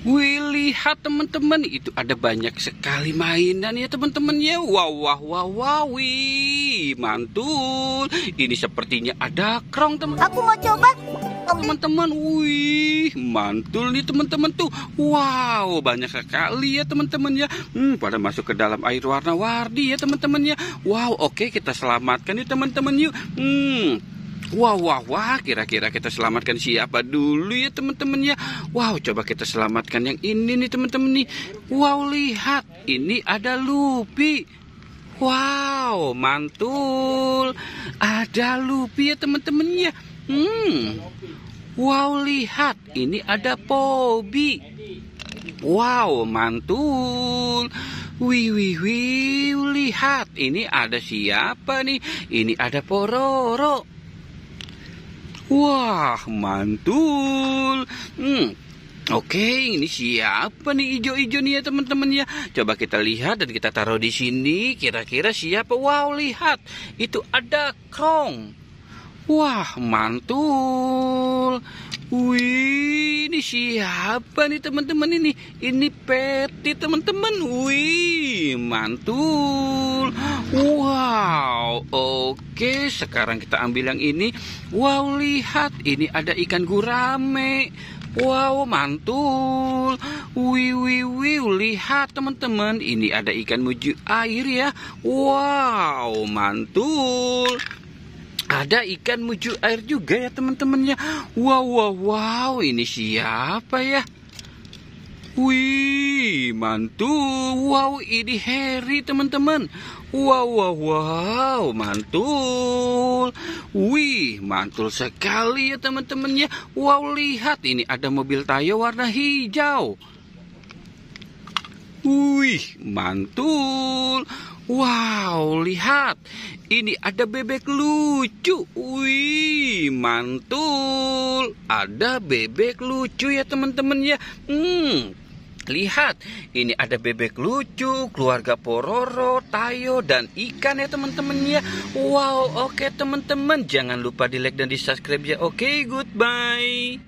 Wih, lihat teman-teman, itu ada banyak sekali mainan ya teman-teman ya. Wow, wow, wow, wow, wih, mantul. Ini sepertinya ada krong teman. Aku mau coba. Teman-teman, wih, mantul nih teman-teman tuh. Wow, banyak sekali ya teman-teman ya. Pada masuk ke dalam air warna-warni ya teman-teman ya. Wow, oke, kita selamatkan nih teman-teman yuk. Wah, wah, wah, kira-kira kita selamatkan siapa dulu ya teman-teman ya. Wow, coba kita selamatkan yang ini nih teman-teman nih. Wow, lihat, ini ada Luffy. Wow, mantul. Ada Luffy ya teman-teman ya. Wow, lihat, ini ada Pobi. Wow, mantul. Wih, wih, wih, lihat, ini ada siapa nih? Ini ada Pororo. Wah, mantul. Oke, ini siapa nih ijo-ijo nih ya teman-teman ya? Coba kita lihat dan kita taruh di sini. Kira-kira siapa? Wow, lihat. Itu ada Krong. Wah, mantul. Wih, ini siapa nih teman-teman ini? Ini Peti teman-teman. Wih, mantul. Wow, oke. Sekarang kita ambil yang ini. Wow, lihat. Ini ada ikan gurame. Wow, mantul. Wih, wih, wih. Lihat teman-teman. Ini ada ikan muju air ya. Wow, mantul. Ada ikan muju air juga ya teman-temannya. Wow, wow, wow. Ini siapa ya? Wih, mantul. Wow, ini Harry teman-teman. Wow, wow, wow. Mantul. Wih, mantul sekali ya teman-temannya. Wow, lihat. Ini ada mobil Tayo warna hijau. Wih, mantul. Wow, lihat. Ini ada bebek lucu. Wih, mantul. Ada bebek lucu ya teman-teman ya. Lihat, ini ada bebek lucu, keluarga Pororo, Tayo, dan ikan ya teman-teman ya. Wow, oke teman-teman. Jangan lupa di like dan di subscribe ya. Oke, goodbye.